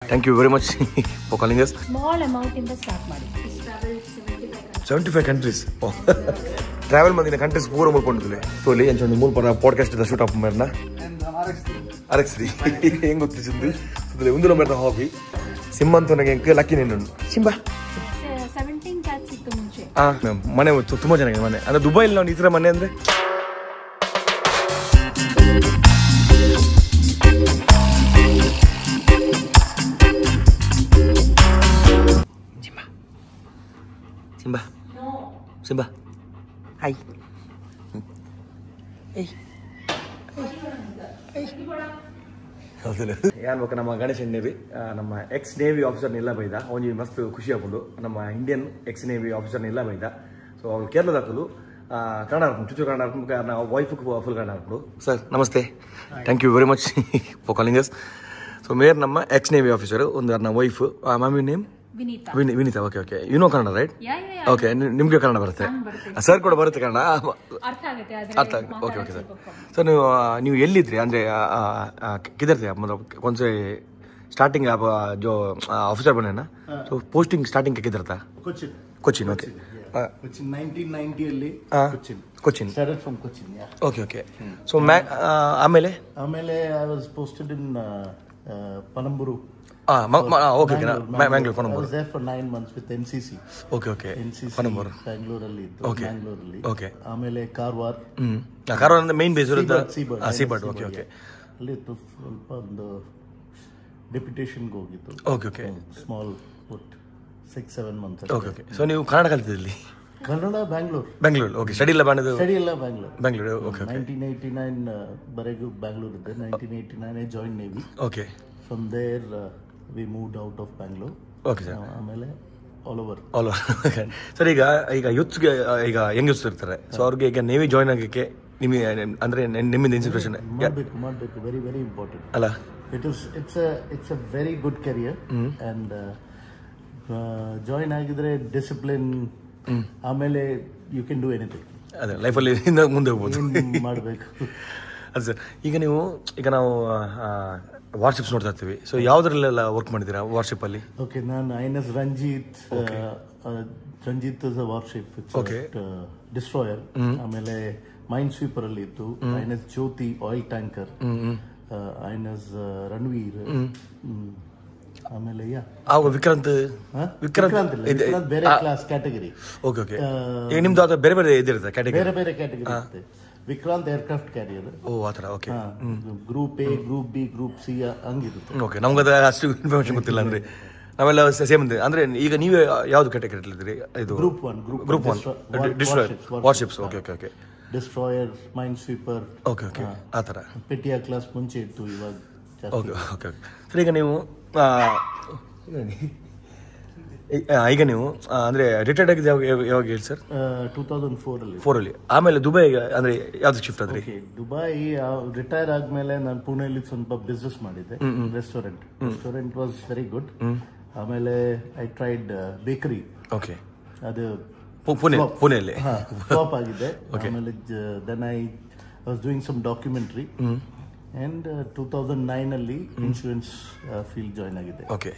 Thank you very much for calling us. Small amount in the start ಮಾಡಿ. Travel 75 countries. Oh. Travel ಮಾಡಿದ countries ಪೂರ ಮುಳ್ಕೊಂಡಿದ್ದೆ. So ಇಲ್ಲಿ ಎಂಚ ಒಂದು ಮೂಲ ಪರ ಪಾಡ್ಕಾಸ್ಟ್ ದ ಶೂಟ್ ಅಪ್ ಮಾಡ್ನ. RX3 ಹೆಂಗ್ ಗೊತ್ತಿಸಿದ್ದು. ಇದು ಒಂದು ನಮ್ಮ ಹಾಬಿ. ಸಿಂಹಂತ ನನಗೆ ಲಕ್ಕಿ ನೆನ್ನು. ಸಿಂಬಾ 17 ಕ್ಯಾಟ್ಸ್ ಇತ್ತು ಮುಂಚೆ. ಮನೆ ತುಂಬಾ ಚೆನ್ನಾಗಿದೆ ಮನೆ. ಅಂದ್ರೆ ದುಬೈಲಿ ನಾವು ಈ ತರ ಮನೆ ಅಂದ್ರೆ Simba. No. Simba. Hi. Hey. ಯಾರು ನಮ್ಮ ಗಣೇಶ್ ನೇವಿ ನಮ್ಮ ಎಕ್ಸ್ ನೇವಿ ಆಫೀಸರ್ನೆಲ್ಲ ಬೈದ ಅವನಿಗೆ ಮಸ್ತ್ ಖುಷಿ ಆಗ್ಬೋದು ನಮ್ಮ ಇಂಡಿಯನ್ ಎಕ್ಸ್ ನೇವಿ ಆಫೀಸರ್ನೆಲ್ಲ ಬೈದ ಸೊ ಅವ್ರು ಕೇರಳದ ಹಾಕಲು ಕನ್ನಡ ಹಾಕೊಂಡು ಚುಚ್ಚು ಕನ್ನಡ ಹಾಕೊಂಡು ನಾವು ವೈಫ್ ಫುಲ್ ಕನ್ನಡ ಹಾಕೊಂಡು ಸರ್ ನಮಸ್ತೆ thank you very much for calling us so mayor ನಮ್ಮ ಎಕ್ಸ್ ನೇವಿ ಆಫೀಸರ್ ಒಂದು ನನ್ನ wife mummy name Vineetha okay okay you know Kannada right okay ನಿಮಗೆ ಕನ್ನಡ ಬರುತ್ತೆ ಸರ್ ಕೂಡ ಬರುತ್ತೆ ಕನ್ನಡ ಅರ್ಥ ಆಗುತ್ತೆ ಓಕೆ ಓಕೆ ಸರ್ ಸರ್ ನೀವು ಎಲ್ಲಿದ್ರಿ ಅಂದರೆ किधर थे आप मतलब कौन से स्टार्टिंग आप जो ऑफिसर बने ना तो पोस्टिंग स्टार्टिंग का किधर था कोचिन ओके कोचिन 1990 ಅಲ್ಲಿ Cochin started from Cochin yeah okay okay so ಆಮೇಲೆ I was posted in Panamburu okay Bangalore Panamburu I was there for 9 months with NCC okay NCC Panamburu Bangalore ಅಲ್ಲಿ Bangalore ಅಲ್ಲಿ okay ಆಮೇಲೆ ಕಾರವಾರ ಕಾರವಾರ ಅಂದ್ರೆ main base ಇರೋದು Seabird okay okay ಅಲ್ಲಿ ಸ್ವಲ್ಪ ಒಂದು ಡೆಪ್ಯುಟೇಷನ್ಗೆ ಹೋಗಿತ್ತು okay small 6-7 months okay so ನೀವು ಕನ್ನಡ ಕಲಿತಿದ್ದಲ್ಲಿ ಕನ್ನಡ ಬ್ಯಾಂಗ್ಳೂರ್ ಓಕೆ ಸ್ಟಡಿ ಎಲ್ಲ ಬ್ಯಾಂಗ್ಳೂರ್ ಓಕೆ 1989 ವರೆಗೂ ಬ್ಯಾಂಗ್ಳೂರ್ ಇದ್ದೆ 1989 I joined Navy okay from there we moved out of Bangalore okay sir ಆಮೇಲೆ all over ಸರ್ ಈಗ ಯೂತ್ಸ್ಗೆ ಈಗ ಯಂಗ್ ಯೂತ್ಸ್ ಇರ್ತಾರೆ ಸೊ ಅವ್ರಿಗೆ ಈಗ ನೇವಿ ಜಾಯ್ನ್ ಆಗಕ್ಕೆ ನಿಮಗೆ ಅಂದ್ರೆ ನಿಮ್ಮಿಂದ ಇನ್ಸ್ಪಿರೇಷನ್ ಮಾಡಬೇಕು ವೆರಿ ವೆರಿ ಇಂಪಾರ್ಟೆಂಟ್ ಅಲ್ಲ it's a very good career and join ಆಗಿದ್ರೆ ಡಿಸಿಪ್ಲಿನ್ ಆಮೇಲೆ ಯು ಕ್ಯಾನ್ ಡೂ ಎನಿಥಿಂಗ್ ಅದೇ ಲೈಫಲ್ಲಿ ಮುಂದೆ ಹೋಗ್ಬೋದು ಮಾಡಬೇಕು ಅದು ಸರ್ ಈಗ ನಾವು ವಾರ್ಶಿಪ್ಸ್ ನೋಡ್ತಾ ಇರ್ತೀವಿ ಸೊ ಯಾವ್ದ್ರಲ್ಲೆಲ್ಲ ವರ್ಕ್ ಮಾಡಿದ್ದೀರಾ ವಾರ್ಶಿಪ್ ಅಲ್ಲಿ ಓಕೆ ನಾನು INS Ranjit is a warship destroyer ಆಮೇಲೆ ಮೈನ್ ಸ್ವೀಪರ್ ಅಲ್ಲಿ ಇತ್ತು INS Jyoti oil tanker INS Ranvir ಆಮೇಲೆ ವಿಕ್ರಾಂತ್ ಬೇರೆ ಕ್ಲಾಸ್ ಕ್ಯಾಟಗರಿ ಓಕೆ ಓಕೆ ನಿಮ್ದು ಅದು ಬೇರೆ ಬೇರೆ ಇದಿರುತ್ತೆ ಕ್ಯಾಟಗರಿ ಬೇರೆ ಕ್ಯಾಟಗರಿ ಇರುತ್ತೆ ವಿಕ್ರಾಂತ್ ಏರ್ಕ್ರಾಫ್ಟ್ ಕ್ಯಾರಿಯರ್ ಆ ಥರ okay group A group B group C ಹಂಗಿರುತ್ತೆ ಓಕೆ ನಮ್ಗೆ ಅಷ್ಟು ಇನ್ಫಾರ್ಮೇಶನ್ ಗೊತ್ತಿಲ್ಲ ಅಂದ್ರೆ ನಾವೆಲ್ಲ ಸೇಮ್ ಅಂದ್ರೆ ಈಗ ನೀವು ಯಾವ್ದು ಕ್ಯಾಟಗರಿ ಇದ್ರಿ ಇದು group one warships okay okay okay destroyer minesweeper okay okay ಆ ಥರ ಪೆಟಿಯಾ ಕ್ಲಾಸ್ ಮುಂಚೆ ಇತ್ತು ಇವಾಗ ಓಕೆ ಓಕೆ ಓಕೆ ಸರ್ ಈಗ ನೀವು ಈಗ ನೀವು ಅಂದ್ರೆ ರಿಟೈರ್ಡ್ ಆಗಿದ್ದು ಯಾವಾಗ ಹೇಳಿ ಸರ್ 2004 ಅಲ್ಲಿ ಆಮೇಲೆ ದುಬೈ ಅಂದ್ರೆ ಯಾವ್ದು ಶಿಫ್ಟ್ ಆದ್ರಿ ದುಬೈ ರಿಟೈರ್ ಆದ್ಮೇಲೆ ನಾನು ಪುಣೆಯಲ್ಲಿ ಸ್ವಲ್ಪ ಬಿಸ್ನೆಸ್ ಮಾಡಿದ್ದೆ ರೆಸ್ಟೋರೆಂಟ್ ವಾಸ್ ವೆರಿ ಗುಡ್ ಆಮೇಲೆ ಐ ಟ್ರೈಡ್ ಬೇಕರಿ ಓಕೆ ಅದು ಪುಣೆಯಲ್ಲಿ ಫ್ಲಾಪ್ ಆಗಿದೆ ಆಮೇಲೆ then I was doing some documentary and 2009 ಅಲ್ಲಿ ಇನ್ಶೂರೆನ್ಸ್ ಫೀಲ್ಡ್ ಜಾಯ್ನ್ ಆಗಿದೆ ಓಕೆ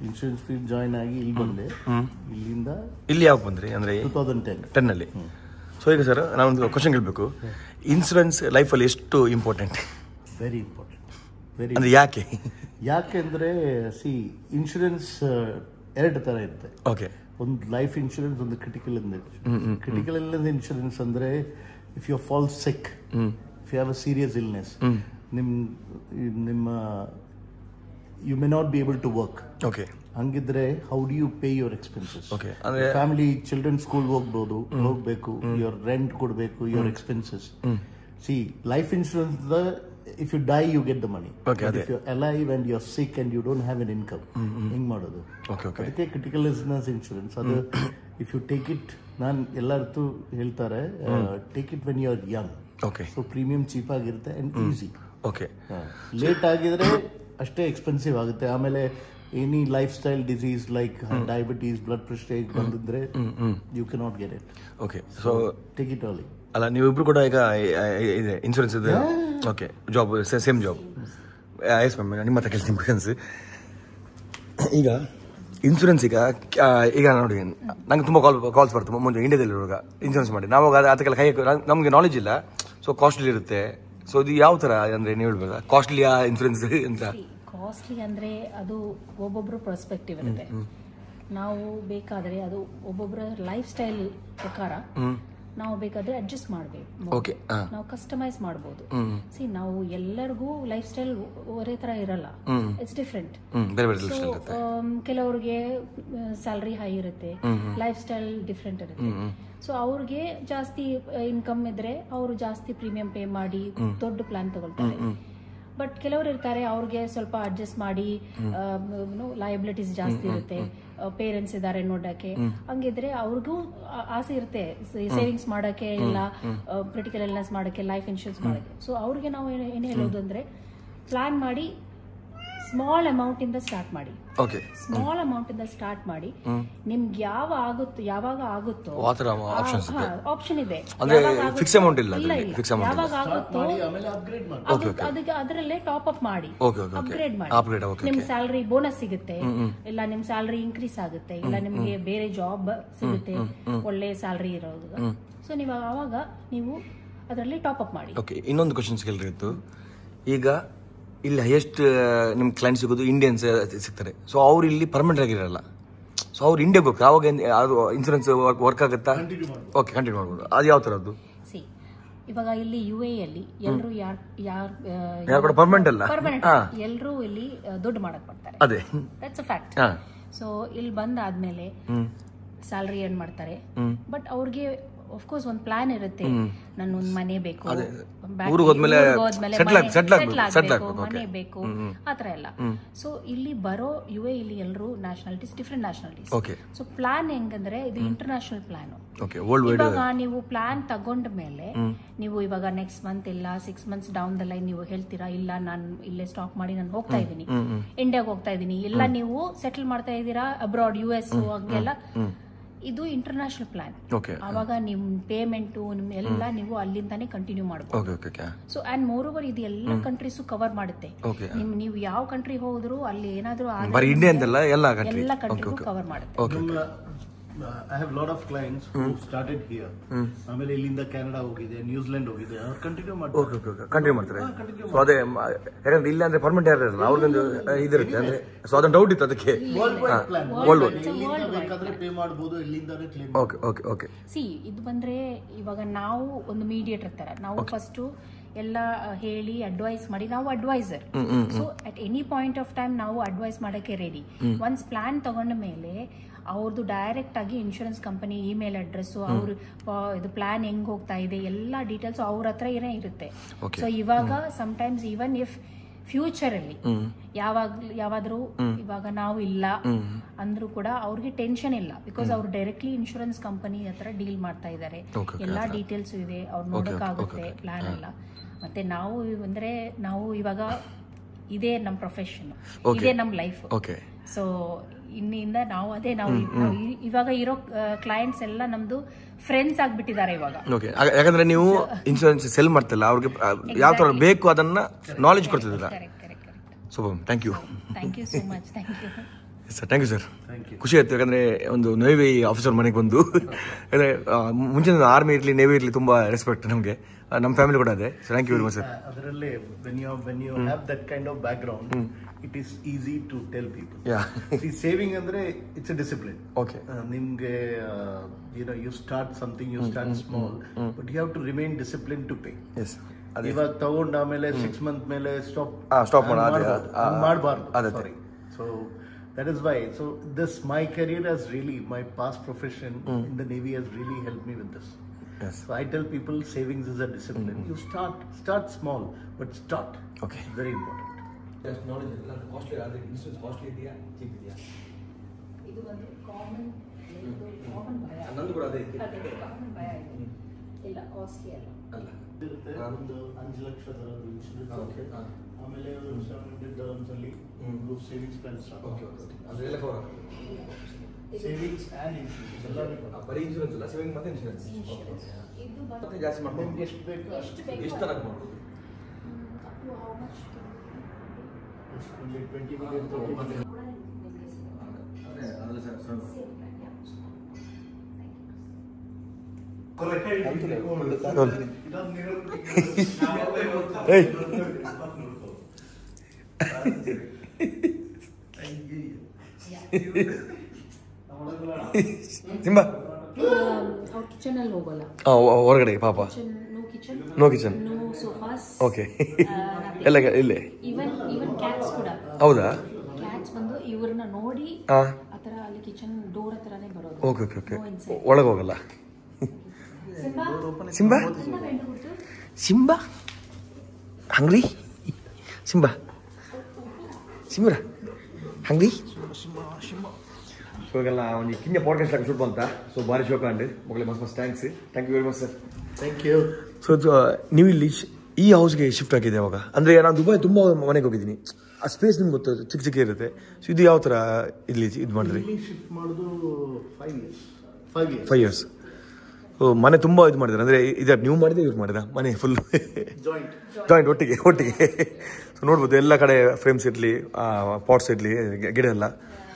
ಇನ್ಶೂರೆನ್ಸ್ ಫೀಲ್ಡ್ ಜಾಯ್ನ್ ಆಗಿ ಇಲ್ಲಿ ಬಂದೆ ಇಲ್ಲಿ ಯಾವಾಗ ಬಂದ್ರಿ ಅಂದ್ರೆ 2010 ಅಲ್ಲಿ ಸೊ ಈಗ ಸರ್ ನಾನೊಂದು ಕ್ವಶನ್ ಕೇಳಬೇಕು ಇನ್ಶೂರೆನ್ಸ್ ಲೈಫಲ್ಲಿ ಎಷ್ಟು ಇಂಪಾರ್ಟೆಂಟ್ ವೆರಿ ಇಂಪಾರ್ಟೆಂಟ್ ಅಂದ್ರೆ ಯಾಕೆ ಅಂದ್ರೆ ಇನ್ಶೂರೆನ್ಸ್ ಎರಡು ತರ ಇರುತ್ತೆ ಓಕೆ ಒಂದು ಲೈಫ್ ಇನ್ಶೂರೆನ್ಸ್ ಒಂದು ಕ್ರಿಟಿಕಲ್ ಇಲ್ನೆಸ್ ಇನ್ಶೂರೆನ್ಸ್ ಅಂದ್ರೆ if you fall sick if you have a serious illness ನಿಮ್ಮ you may not be able to work okay hangidre how do you pay your expenses okay family children school ಹೋಗಬೇಕು your rent ಕೊಡಬೇಕು your expenses see life insurance if you die you get the money okay if you're alive and you're sick and you don't have an income heng ಮಾಡೋದು okay ಅದಕ್ಕೆ critical illness insurance ಅದು if you take it ನಾನು ಎಲ್ಲರೂ ಹೇಳ್ತಾರೆ take it when you're young okay so premium cheap ಆಗಿರುತ್ತೆ and easy okay late ಆಗಿದ್ರೆ ಅಷ್ಟೇ expensive ಆಗುತ್ತೆ ಆಮೇಲೆ any lifestyle disease like diabetes blood pressure ಬಂದಿದ್ರೆ you can not get it okay so take it early ಅಲ್ಲ ನೀವಿಬ್ರು ಕೂಡ ಈಗ ಇದೆ ಇನ್ಶೂರೆನ್ಸ್ ಇದೆ okay job same job yes ma'am ನಿಮ್ಮ ಹತ್ರ ಕೆಲಸ ಈಗ ಇನ್ಶೂರೆನ್ಸ್ ಈಗ ನೋಡಿ ನಂಗೆ ತುಂಬ ಕಾಲ್ಸ್ ಬರ್ತದೆ ಮುಂದೆ ಇಂಡಿಯಾದಲ್ಲಿರುವಾಗ ಇನ್ಶೂರೆನ್ಸ್ ಮಾಡಿ ನಾವು ಅದಕ್ಕೆಲ್ಲ ಕೈ ನಮಗೆ ನಾಲೆಜ್ ಇಲ್ಲ. ಸೊ ಕಾಸ್ಟ್ಲಿ ಇರುತ್ತೆ. ಸೊ ಇದು ಯಾವ ಥರ ಅಂದರೆ ನೀವು ಹೇಳ್ಬೇಕಾ ಕಾಸ್ಟ್ಲಿಯ ಇನ್ಶೂರೆನ್ಸ್ ಅಂತ? ಕಾಸ್ಟ್ಲಿ ಅಂದರೆ ಅದು ಒಬ್ಬೊಬ್ಬರು ಪರ್ಸ್ಪೆಕ್ಟಿವ್ ಇರುತ್ತೆ. ನಾವು ಬೇಕಾದರೆ ಅದು ಒಬ್ಬೊಬ್ಬರ ಲೈಫ್ ಸ್ಟೈಲ್ ಪ್ರಕಾರ ನಾವು ಬೇಕಾದ್ರೆ ಅಡ್ಜಸ್ಟ್ ಮಾಡಬೇಕು. ನಾವು ಕಸ್ಟಮೈಸ್ ಮಾಡ್ಬೋದು. ಸಿ ನಾವು ಎಲ್ಲರಿಗೂ ಲೈಫ್ ಸ್ಟೈಲ್ ಒರೇ ತರ ಇರಲ್ಲ. It's different. ಕೆಲವ್ರಿಗೆ ಸ್ಯಾಲರಿ ಹೈ ಇರುತ್ತೆ, ಲೈಫ್ ಸ್ಟೈಲ್ ಡಿಫ್ರೆಂಟ್ ಇರುತ್ತೆ. ಸೊ ಅವ್ರಿಗೆ ಜಾಸ್ತಿ ಇನ್ಕಮ್ ಇದ್ರೆ ಅವರು ಜಾಸ್ತಿ ಪ್ರೀಮಿಯಂ ಪೇ ಮಾಡಿ ದೊಡ್ಡ ಪ್ಲಾನ್ ತಗೊಳ್ತಾರೆ. ಬಟ್ ಕೆಲವರು ಇರ್ತಾರೆ ಅವ್ರಿಗೆ ಸ್ವಲ್ಪ ಅಡ್ಜಸ್ಟ್ ಮಾಡಿ ಲಯಬಿಲಿಟೀಸ್ ಜಾಸ್ತಿ ಇರುತ್ತೆ, ಪೇರೆಂಟ್ಸ್ ಇದ್ದಾರೆ ನೋಡಕ್ಕೆ, ಹಂಗಿದ್ರೆ ಅವ್ರಿಗೂ ಆಸೆ ಇರುತ್ತೆ ಸೇವಿಂಗ್ಸ್ ಮಾಡಕ್ಕೆ, ಇಲ್ಲ ಕ್ರಿಟಿಕಲ್ ಇಲ್ನೆಸ್ ಮಾಡಕ್ಕೆ, ಲೈಫ್ ಇನ್ಶೂರೆನ್ಸ್ ಮಾಡಕ್ಕೆ. ಸೊ ಅವ್ರಿಗೆ ನಾವು ಏನ್ ಹೇಳೋದು ಅಂದ್ರೆ ಪ್ಲಾನ್ ಮಾಡಿ ಸ್ಮಾಲ್ ಅಮೌಂಟ್ ಇಂದ ಸ್ಟಾರ್ಟ್ ಮಾಡಿ. ಸ್ಮಾಲ್ ಅಮೌಂಟ್ ಇಂದ ಸ್ಟಾರ್ಟ್ ಮಾಡಿ ನಿಮ್ಗೆ ಯಾವಾಗ ಆಗುತ್ತೋ ಆಪ್ಷನ್ ಇದೆ. ಯಾವಾಗ ಆಗುತ್ತೋ ಅದಕ್ಕೆ ಅದರಲ್ಲೇ ಟಾಪ್ ಅಪ್ ಮಾಡಿ ಅಪ್ಗ್ರೇಡ್ ಮಾಡಿ. ನಿಮ್ ಸ್ಯಾಲರಿ ಬೋನಸ್ ಸಿಗುತ್ತೆ, ಇಲ್ಲ ನಿಮ್ ಸ್ಯಾಲರಿ ಇನ್ಕ್ರೀಸ್ ಆಗುತ್ತೆ, ಇಲ್ಲ ನಿಮ್ಗೆ ಬೇರೆ ಜಾಬ್ ಸಿಗುತ್ತೆ ಒಳ್ಳೆ ಸ್ಯಾಲರಿ ಇರೋದು. ಸೊ ನೀವು ಆವಾಗ ನೀವು ಅದರಲ್ಲಿ ಟಾಪ್ ಅಪ್ ಮಾಡಿ. ಇನ್ನೊಂದು ಕ್ವಶನ್ಸ್ ಕೇಳಿತ್ತು. ಈಗ ಇಲ್ಲಿ ಹೈಯೆಸ್ಟ್ ನಿಮ್ಮ ಕ್ಲೈಂಟ್ ಸಿಗೋದು ಇಂಡಿಯನ್ಸ್ ಸಿಗ್ತಾರೆ. ಸೊ ಅವ್ರು ಇಲ್ಲಿ ಪರ್ಮನೆಂಟ್ ಆಗಿರಲ್ಲ. ಸೊ ಅವ್ರು ಇಂಡಿಯಾಗೆ ಹೋಗ್ತಾರೆ. ಅವಾಗ ಅದು ಇನ್ಶೂರೆನ್ಸ್ ವರ್ಕ್ ಆಗುತ್ತಾ? ಓಕೆ, ಕಂಟಿನ್ಯೂ ಮಾಡ್ಬೋದು. ಅದು ಯಾವ ಥರದ್ದು? ಇವಾಗ ಇಲ್ಲಿ UAE ಅಲ್ಲಿ ಎಲ್ಲರೂ ಯಾರು ಪರ್ಮನೆಂಟ್ ಅಲ್ಲ, ಎಲ್ಲರೂ ಇಲ್ಲಿ ದುಡ್ಡು ಮಾಡಕ್ ಬರ್ತಾರೆ. ಅದೇ ದಟ್ಸ್ ಅ ಫ್ಯಾಕ್ಟ್. ಸೊ ಇಲ್ಲಿ ಬಂದಾದ್ಮೇಲೆ ಸ್ಯಾಲರಿ ಏನ್ ಮಾಡ್ತಾರೆ. ಬಟ್ ಅವ್ರಿಗೆ ಆಫ್ಕೋರ್ಸ್ ಒಂದು ಪ್ಲಾನ್ ಇರುತ್ತೆ. ನಾನು ಒಂದು ಮನೆ ಬೇಕು, ಮನೆ ಬೇಕು, ಆತರ ಎಲ್ಲ. ಸೊ ಇಲ್ಲಿ ಬರೋ UAE ಇಲ್ಲಿ ಎಲ್ಲರೂ nationalities, different nationalities. So plan ಹೆಂಗಂದ್ರೆ ಇದು ಇಂಟರ್ನ್ಯಾಷನಲ್ ಪ್ಲಾನ್. ಇವಾಗ ನೀವು ಪ್ಲಾನ್ ತಗೊಂಡ ಮೇಲೆ ನೀವು ಇವಾಗ ನೆಕ್ಸ್ಟ್ ಮಂತ್ ಇಲ್ಲ 6 months ಡೌನ್ ದ ಲೈನ್ ನೀವು ಹೇಳ್ತೀರಾ, ಇಲ್ಲ ನಾನು ಇಲ್ಲೇ ಸ್ಟಾಕ್ ಮಾಡಿ ನಾನು ಹೋಗ್ತಾ ಇದ್ದೀನಿ, ಇಂಡಿಯಾಗೆ ಹೋಗ್ತಾ ಇದ್ದೀನಿ, ಇಲ್ಲ ನೀವು ಸೆಟಲ್ ಮಾಡ್ತಾ ಇದ್ದೀರಾ ಅಬ್ರಾಡ್, US ಹಂಗೆಲ್ಲ. ಇದು ಇಂಟರ್ನ್ಯಾಷನಲ್ ಪ್ಲಾನ್. ಆವಾಗ ನಿಮ್ ಪೇಮೆಂಟ್ ನಿಮ್ ಎಲ್ಲ ನೀವು ಅಲ್ಲಿಂದಾನೇ ಕಂಟಿನ್ಯೂ ಮಾಡಬಹುದು. ಸೊ ಅಂಡ್ ಮೋರ್ ಓವರ್ ಇದು ಎಲ್ಲ ಕಂಟ್ರೀಸ್ ಕವರ್ ಮಾಡುತ್ತೆ. ನೀವು ಯಾವ ಕಂಟ್ರಿ ಹೋದ್ರು ಅಲ್ಲಿ ಏನಾದ್ರು ಎಲ್ಲ ಕಂಟ್ರಿಗೂ ಕವರ್ ಮಾಡುತ್ತೆ. I have a lot of clients who started here. ಆಮೇಲೆ ಇಲ್ಲಿಂದ ಕೆನಡಾ ಹೋಗಿದೆ, ನ್ಯೂಜಿಲೆಂಡ್ ಹೋಗಿದೆ, ಅವ್ರು ಕಂಟಿನ್ಯೂ ಮಾಡ್ತಾರೆ. ಸೊ ಅದೇ ಯಾಕಂದ್ರೆ ಇಲ್ಲ ಅಂದ್ರೆ ಪರ್ಮನೆಂಟ್ ಯಾರು ಇರಲ್ಲ, ಅವ್ರಿಗೊಂದು ಇದಿರುತ್ತೆ ಅಂದ್ರೆ. ಸೊ ಅದೊಂದು ಡೌಟ್ ಇತ್ತು ಅದಕ್ಕೆ. ಬೇಕಾದ್ರೆ ಪೇ ಮಾಡಬಹುದು, ಇಲ್ಲಿಂದಾನೇ ಕ್ಲೇಮ್. ಓಕೆ. ಸಿ ಇದು ಬಂದ್ರೆ ಇವಾಗ ನಾವು ಒಂದು ಮೀಡಿಯೇಟರ್ ತರ, ನಾವು ಫಸ್ಟ್ ಎಲ್ಲ ಹೇಳಿ ಅಡ್ವೈಸ್ ಮಾಡಿ, ನಾವು adviser. So at any point of time ನಾವು ಅಡ್ವೈಸ್ ಮಾಡಕ್ಕೆ ರೆಡಿ. ಒನ್ಸ್ ಪ್ಲಾನ್ ತಗೊಂಡ ಮೇಲೆ ಅವ್ರದ್ದು ಡೈರೆಕ್ಟ್ ಆಗಿ ಇನ್ಶೂರೆನ್ಸ್ ಕಂಪನಿ ಇಮೇಲ್ ಅಡ್ರೆಸ್, ಅವ್ರ ಇದು ಪ್ಲಾನ್ ಹೆಂಗ್ ಹೋಗ್ತಾ ಇದೆ ಎಲ್ಲ ಡೀಟೇಲ್ಸ್ ಅವ್ರ ಹತ್ರ ಏನೇ ಇರುತ್ತೆ. ಸೊ ಇವಾಗ ಸಮ್ಟೈಮ್ಸ್ ಈವನ್ ಇಫ್ ಫ್ಯೂಚರ್ ಅಲ್ಲಿ ಯಾವಾದ್ರೂ ಇವಾಗ ನಾವು ಇಲ್ಲ ಅಂದ್ರೂ ಕೂಡ ಅವ್ರಿಗೆ ಟೆನ್ಷನ್ ಇಲ್ಲ. ಬಿಕಾಸ್ ಅವ್ರು ಡೈರೆಕ್ಟ್ಲಿ ಇನ್ಶೂರೆನ್ಸ್ ಕಂಪನಿ ಹತ್ರ ಡೀಲ್ ಮಾಡ್ತಾ ಇದ್ದಾರೆ, ಎಲ್ಲಾ ಡೀಟೇಲ್ಸ್ ಇದೆ, ಅವ್ರು ನೋಡಕ್ಕಾಗುತ್ತೆ ಪ್ಲಾನ್ ಎಲ್ಲ. ಮತ್ತೆ ನಾವು ಅಂದ್ರೆ ನಾವು ಇವಾಗ ಇದೇ ನಮ್ ಪ್ರೊಫೆಷನ್, ಇದೇ ನಮ್ ಲೈಫ್. ಸೊ ಇನ್ನಿಂದ ನಾವು ಇವಾಗ ಇರೋ ಕ್ಲೈಂಟ್ಸ್ ಎಲ್ಲ ನಮ್ದು ಫ್ರೆಂಡ್ಸ್ ಆಗ್ಬಿಟ್ಟಿದ್ದಾರೆ ಇವಾಗ. ಯಾಕಂದ್ರೆ ನೀವು ಇನ್ಶೂರೆನ್ಸ್ ಸೆಲ್ ಮಾಡ್ತಿಲ್ಲ, ಅವ್ರಿಗೆ ಯಾವ ತರ ಬೇಕು ಅದನ್ನ ನಾಲೆಜ್ ಕೊಡ್ತಿದ್ದೀರಾ. Shubham, thank you so much. Thank you sir. ಖುಷಿ ಆಯ್ತು. ಯಾಕಂದ್ರೆ ಒಂದು ನೇವಿ ಆಫೀಸರ್ ಮನೆಗೆ ಬಂದು ಮುಂಚಿನ ಆರ್ಮಿ ಇರಲಿ ನೇವಿ ಇರಲಿ ತುಂಬಾ ರೆಸ್ಪೆಕ್ಟ್ ನಮಗೆ, ನಮ್ಮ ಫ್ಯಾಮಿಲಿ ಕೂಡ ಅದೇ. Thank you very much sir. ಅದರಲ್ಲಿ when you have that kind of background, it is easy to tell people. See, saving andre it's a discipline. Nimge you start something, you start small, but you have to remain disciplined to pay. ಇವಾಗ ತಗೊಂಡ ಆಮೇಲೆ 6 month ಮೇಲೆ stop ಮಾಡಬಾರ್ದು. Sorry. So that is why. So my career has really, my past profession in the Navy has really helped me with this. So I tell people savings is a discipline. You start small, but start. It's very important. Just knowledge is costly. Insurance costly idea, cheap idea. ಇದು ಒಂದು common ಭಯ. ನಂದು ಕೂಡ ಅದೇ common ಭಯ ಇದೆ. ಇಲ್ಲ costly ಅಲ್ಲ. ಒಂದು 5 ಲಕ್ಷ ತರದ್ದು ಇನ್ಶೂರೆನ್ಸ್. ಆಮೇಲೆ $700 ಅಲ್ಲಿ ಸೇವಿಂಗ್ಸ್ ಪ್ಲಾನ್ ಸ್ಟಾರ್ಟ್. ಅದೆಲ್ಲ ಕವರ್ ಸೇವಿಂಗ್ಸ್ ಆ್ಯಂಡ್ ಇನ್ಶೂರೆನ್ಸ್ ಎಲ್ಲ ಬರೀ ಇನ್ಶೂರೆನ್ಸ್ ಅಲ್ಲ, ಸೇವಿಂಗ್ ಮತ್ತೆ ಇನ್ಶೂರೆನ್ಸ್. ಇದು ಮತ್ತೆ ಜಾಸ್ತಿ ಮಾಡ್ಬೋದು. ಎಷ್ಟು ಬೇಕು ಅಷ್ಟು ಎಷ್ಟು ತನಕ ಮಾಡ್ಬೋದು? How much? 20 million. Simba kitchen ಅಲ್ಲಿ ಹೋಗಲ್ಲ, ಹೊರಗಡೆ ಪಾಪ. No kitchen, no sofas. Okay, ಎಲ್ಲ ಇಲ್ಲೇ. ಇವನ್ ಕ್ಯಾಟ್ಸ್ ಕೂಡ. ಹೌದಾ? ಕ್ಯಾಟ್ಸ್ ಬಂದು ಇವ್ರನ್ನ ನೋಡಿ ಆತರ ಅಲ್ಲಿ ಕಿಚನ್ ಡೋರ್ ಹತ್ರನೇ ಬರೋದು. ಓಕೆ ಓಕೆ ಓಕೆ, ಒಳಗೆ ಹೋಗಲ್ಲ. ಸಿಂಬಾ ಸಿಂಬಾ ಹಂಗ್ರಿ ಸಿಂಬಾ ಸಿಂಬ್ರಾ ಹಂಗ್ರಿ. ಸೊ ಈಗೆಲ್ಲ ಒಂದು ಕಿಂಜ ಪಾಡ್ಕಾಸ್ಟ್ ಆಗಿ ಶೂಟ್ ಬಂತ. ಸೊ ಭಾರಿ ಶೋಕ ಅಂಡ್ ಮಗಳೇ ಮಸ್ತ್ thanks. Thank you very much sir. Thank you. So ನೀವು ಇಲ್ಲಿ ಈ ಹೌಸ್ಗೆ ಶಿಫ್ಟ್ ಆಗಿದೆ ಅವಾಗ? ಅಂದರೆ ನಾನು ದುಬೈ ತುಂಬ ಮನೆಗೆ ಹೋಗಿದ್ದೀನಿ, ಆ ಸ್ಪೇಸ್ ನಿಮ್ಗೆ ಗೊತ್ತು, ಚಿಕ್ಕ ಚಿಕ್ಕ ಇರುತ್ತೆ. ಸೊ ಇದು ಯಾವ ಥರ ಇಲ್ಲಿ ಇದು ಮಾಡಿದ್ರಿ? ಶಿಫ್ಟ್ ಮಾಡೋದು 5 years. ಸೊ ಮನೆ ತುಂಬ ಇದು ಮಾಡಿದ್ದಾರೆ ಅಂದರೆ ಇದು ನೀವು ಮಾಡಿದೆ ಇವ್ರು ಮಾಡಿದ ಮನೆ ಫುಲ್ ಜಾಯಿಂಟ್ ಒಟ್ಟಿಗೆ. ಸೊ ನೋಡ್ಬೋದು ಎಲ್ಲ ಕಡೆ ಫ್ರೇಮ್ಸ್ ಇರಲಿ, ಪಾಟ್ಸ್ ಇರಲಿ, ಗಿಡ ಎಲ್ಲ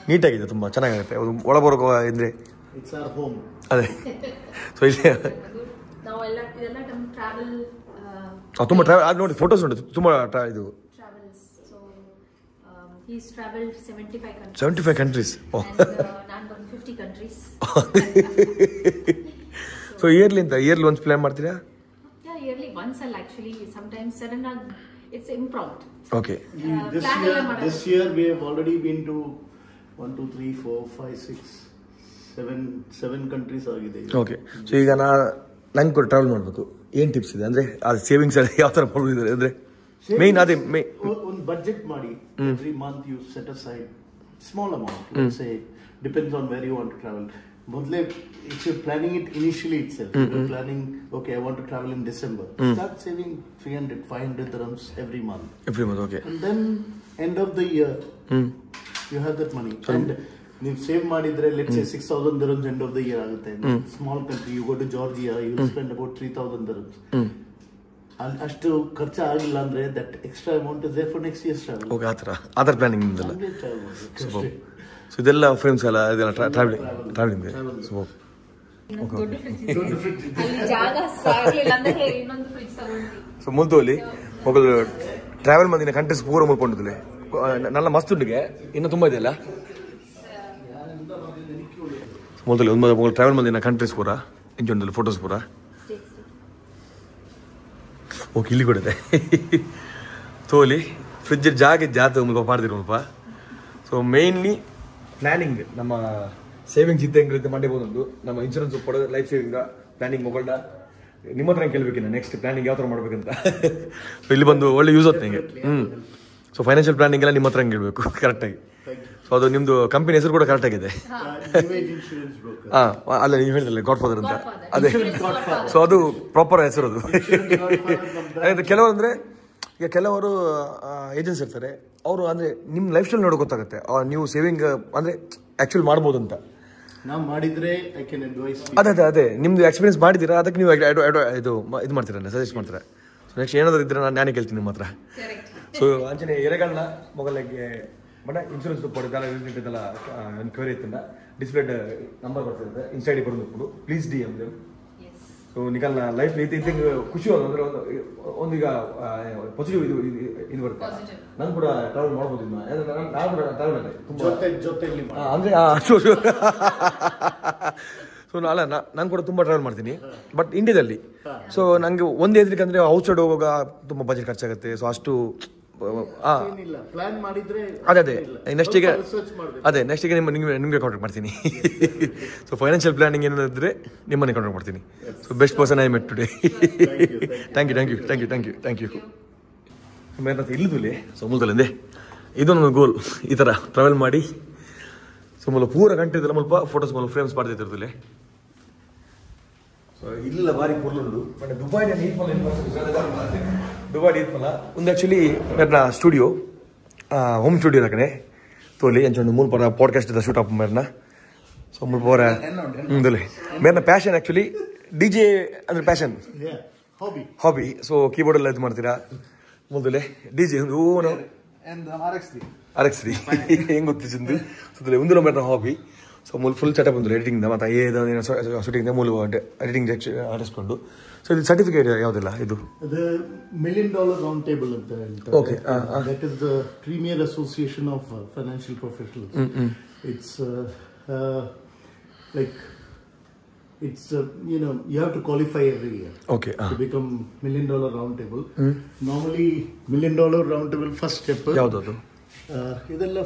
ನೀಟಾಗಿದೆ, ತುಂಬ ಚೆನ್ನಾಗಿರುತ್ತೆ. ಅದು ಒಳ ಬರೋ ಅಂದರೆ ಅದೇ. ಸೊ ಇಲ್ಲಿ ತುಂಬ ಟ್ರಾವೆಲ್ ಅದು ನೋಡಿ, ಫೋಟೋಸ್ ನೋಡಿ ತುಂಬ ಇದು 75 countries. ಸೊ ಇಯರ್ಲಿ ಒಂದು ಪ್ಲಾನ್ ಮಾಡ್ತೀರಾ? Yearly once actually, sometimes sudden it's impromptu. Okay. This year we have already been to 1 2 3 4 5 6 7 countries ಆಗಿದೆ. ಓಕೆ. ಸೊ ಈಗ ನಂಗೆ ಕೂಡ ಟ್ರಾವೆಲ್ ಮಾಡಬೇಕು, ಏನು ಟಿಪ್ಸ್ ಇದೆ ಅಂದರೆ ಅದು ಸೇವಿಂಗ್ಸ್ ಯಾವ ಥರ ಮಾಡ್ತಿದ್ದಾರೆ ಅಂದರೆ ಮೇನ್ ಅದೇ ಒಂದು ಬಜೆಟ್ ಮಾಡಿ. Every month you set aside small amount, let's say, depends on where you want to travel. Modle, if you're planning it initially itself, you're planning, okay, I want to travel in December. Start saving 300-500 dirhams every month. Okay. And then end of the year, you have that money. And ನೀವು save ಮಾಡಿದ್ರೆ let's say 6,000 dirhams end of the year ಆಗುತ್ತೆ. Small country, you go to Georgia, you will spend about 3,000 dirhams. ಅಷ್ಟು ಖರ್ಚು ಆಗಿಲ್ಲ ಅಂದ್ರೆ that extra amount is there for next year's travel. Okay, ಆ ಥರ planning ನಿಮ್ದಲ್ಲ. So ಇದೆಲ್ಲ friends ಎಲ್ಲ ಇದೆಲ್ಲ ಟ್ರಾವೆಲಿಂಗ್. ಸೊ ಸೊ ಮುಲ್ತೋಲಿ ಮೊಗಲು ಟ್ರಾವೆಲ್ ಮಂದಿನ ಕಂಟ್ರೀಸ್ ಪೂರ ಮುಲ್ಕೊಂಡಿದ್ದೆ ನನ್ನ ಮಸ್ತುಂಡಿಗೆ ಇನ್ನೂ ತುಂಬ ಇದೆಯಲ್ಲ. ಮುಲ್ತೋಲಿ ಒಂದು ಟ್ರಾವೆಲ್ ಮಂದಿನ ಕಂಟ್ರೀಸ್ ಪೂರ ಇಂಚೊಂದು ಫೋಟೋಸ್ ಪೂರ. ಓಕೆ, ಇಲ್ಲಿ ಕೂಡ ಇದೆ ತೋಲಿ ಫ್ರಿಜ್ ಜಾಗ ಜಾತ ಮುಲ್ಪ ಮಾಡ್ದಿರಿ ಮುಲ್ಪ. ಸೊ ಮೇನ್ಲಿ ಪ್ಲಾನಿಂಗ್ ನಮ್ಮ ಸೇವಿಂಗ್ಸ್ ಇದ್ದಂಗೆ ಮಾಡಿಬೋದು. ನಮ್ಮ ಇನ್ಶೂರೆನ್ಸ್ ಕೊಡೋ ಲೈಫ್ ಸೇವಿಂಗ್ ಪ್ಲಾನಿಂಗ್ ಮೊಗಲ್ಡ ನಿಮ್ಮ ಹತ್ರ ಕೇಳಬೇಕಿಲ್ಲ ನೆಕ್ಸ್ಟ್ ಪ್ಲಾನಿಂಗ್ ಯಾವ ಥರ ಮಾಡ್ಬೇಕಂತ. ಸೊ ಇಲ್ಲಿ ಬಂದು ಒಳ್ಳೆ ಯೂಸ್ ಆಗುತ್ತೆ ನಿಮಗೆ. ಸೊ ಫೈನಾನ್ಷಿಯಲ್ ಪ್ಲಾನಿಂಗ್ ಎಲ್ಲ ನಿಮ್ಮ ಹತ್ರ ಹೇಳ್ಬೇಕು ಕರೆಕ್ಟಾಗಿ. ಸೊ ಅದು ನಿಮ್ಮದು ಕಂಪನಿ ಹೆಸರು ಕೂಡ ಕರೆಕ್ಟಾಗಿದೆ. ಅಲ್ಲ, ನೀವು ಹೇಳಿದ್ರಲ್ಲ ಗಾಡ್ ಫಾದರ್ ಅಂತ, ಅದೇ. ಸೊ ಅದು ಪ್ರಾಪರ್ ಹೆಸರು ಅದು. ಕೆಲವರು ಅಂದರೆ ಈಗ ಕೆಲವರು ಏಜೆನ್ಸಿ ಇರ್ತಾರೆ, ಅವರು ಅಂದರೆ ನಿಮ್ಮ ಲೈಫ್ ಸ್ಟೈಲ್ ನೋಡೋ ಗೊತ್ತಾಗುತ್ತೆ ನೀವು ಸೇವಿಂಗ್ ಅಂದರೆ ಆ್ಯಕ್ಚುಲಿ ಮಾಡ್ಬೋದು ಅಂತ. ನಾವು ಮಾಡಿದ್ರೆ ಅದೇ ನಿಮ್ದು ಎಕ್ಸ್ಪೀರಿಯನ್ಸ್ ಮಾಡಿದ್ದೀರಾ, ಅದಕ್ಕೆ ನೀವು ಇದು ಮಾಡ್ತೀರಾ, ಸಜೆಸ್ಟ್ ಮಾಡ್ತೀರಾ. ಸೊ ನೆಕ್ಸ್ಟ್ ಏನಾದರೂ ಇದ್ರೆ ನಾನೇ ಕೇಳ್ತೀನಿ ನಿಮ್ಮ ಹತ್ರ. ಸೊ ಅಂಚನೆ ಎರೆಗಣ್ಣ ಮೊಗಲಿಗೆ ಬಟ್ ಇನ್ಶೂರೆನ್ಸ್ ಪಡೆದಲ್ಲ ರಿಲೇಟೆಡ್ ಎನ್ಕ್ವೈರಿ ಇತ್ತಂದ ಡಿಸ್ಪ್ಲೇ ನಂಬರ್ ಬರ್ತದೆ ಇನ್ಸ್ಟೈಡ್ ಬರೋದು ಪ್ಲೀಸ್ ಡಿ ಅಂದ್ರೆ. ಸೊ ನಿಕಲ್ನ ಲೈಫ್ ಇದ್ದಂಗೆ ಖುಷಿ ಅಂದ್ರೆ ಒಂದೀಗ ಪಾಸಿಟಿವ್ ಇದು ಬರುತ್ತೆ. ನಾನು ಕೂಡ ಟ್ರಾವೆಲ್ ಮಾಡ್ಬೋದು, ನಾನು ಕೂಡ ಟ್ರಾವೆಲ್ ಅಂದರೆ ಸೊ ಅಲ್ಲ ನಾನು ಕೂಡ ತುಂಬ ಟ್ರಾವೆಲ್ ಮಾಡ್ತೀನಿ ಬಟ್ ಇಂಡಿಯಾದಲ್ಲಿ. ಸೊ ನನಗೆ ಒಂದೇ ಹೆದರಿಕೆ ಅಂದರೆ ಔಟ್ಸೈಡ್ ಹೋಗುವಾಗ ತುಂಬ ಬಜೆಟ್ ಖರ್ಚಾಗುತ್ತೆ. ಸೊ ಅಷ್ಟು ಅದೇ ನೆಕ್ಸ್ಟಿಗೆ ನಿಮಗೆ ಕಾಂಟ್ಯಾಕ್ಟ್ ಮಾಡ್ತೀನಿ. ಸೊ ಫೈನಾನ್ಷಿಯಲ್ ಪ್ಲಾನಿಂಗ್ ಏನಾದ್ರೆ ನಿಮ್ಮನ್ನೇ ಕಾಂಟ್ಯಾಕ್ಟ್ ಮಾಡ್ತೀನಿ. So best person I met today. Thank you. ಇಲ್ಲದಲ್ಲಿ ಸೊ ಮೂಲದಲ್ಲಿಂದೆ ಇದೊಂದು ಗೋಲ್, ಈ ಥರ ಟ್ರಾವೆಲ್ ಮಾಡಿ ಸೊ ಮೂಲ ಪೂರ ಗಂಟೆ ಇದೆಲ್ಲ ಮುಲ್ಪ ಫೋಟೋಸ್ ಮೂಲ ಫ್ರೇಮ್ಸ್ ಮಾಡ್ತಿರ್ತಿರ್ತಿಲ್ಲ. ಸೊ ಇಲ್ಲ ಬಾರಿ ಕೊರ್ಲುಂಡು ಬಟ್ ದುಬೈ ನೀರ್ಪಲ್ಲ ಒಂದು ಆ್ಯಕ್ಚುಲಿ ಮೇರ್ನ ಸ್ಟುಡಿಯೋ ಹೋಮ್ ಸ್ಟುಡಿಯೋ ರಕನೆ ತೋಲಿ ಎಂಚೊಂದು ಮುಲ್ಪರ ಪಾಡ್ಕಾಸ್ಟ್ ಇದ್ದ ಶೂಟ್ ಅಪ್ ಮೇರ್ನ. ಸೊ ಮುಲ್ಪರ ಮುಂದಲೆ ಮೇರ್ನ ಪ್ಯಾಷನ್ ಆ್ಯಕ್ಚುಲಿ ಡಿ ಜೆ ಅಂದರೆ ಪ್ಯಾಷನ್ ಹಾಬಿ. ಸೊ ಕೀಬೋರ್ಡ್ ಎಲ್ಲ ಇದು ಮಾಡ್ತೀರಾ ಮುಂದಲೆ ಡಿ ಜೆ RX3 ಹೆಂಗೆ ಗೊತ್ತಿದ್ದು ಸುತ್ತಲೇ ಒಂದು ಮೇರ್ನ ಹಾಬಿ. ಸೊ ಮೂಲ ಫುಲ್ ಸೆಟಪ್ ಒಂದು ಎಡಿಟಿಂಗ್ದ ಮತ್ತು ಶೂಟಿಂಗ್ದ ಮೂಲ ಎಡಿಟಿಂಗ್ ಆಡಿಸ್ಕೊಂಡು. ಸೊ ಇದು ಸರ್ಟಿಫಿಕೇಟ್ ಯಾವುದಿಲ್ಲ ಇದು $1 million round table ಅಂತ ಹೇಳ್ತಾರೆ. Okay. That is the Premier Association of Financial Professionals. It's like it's you have to qualify every year. Okay. To become $1 million round table. Normally $1 million round table first step. ಯಾವುದದು? ಇದೆಲ್ಲ $1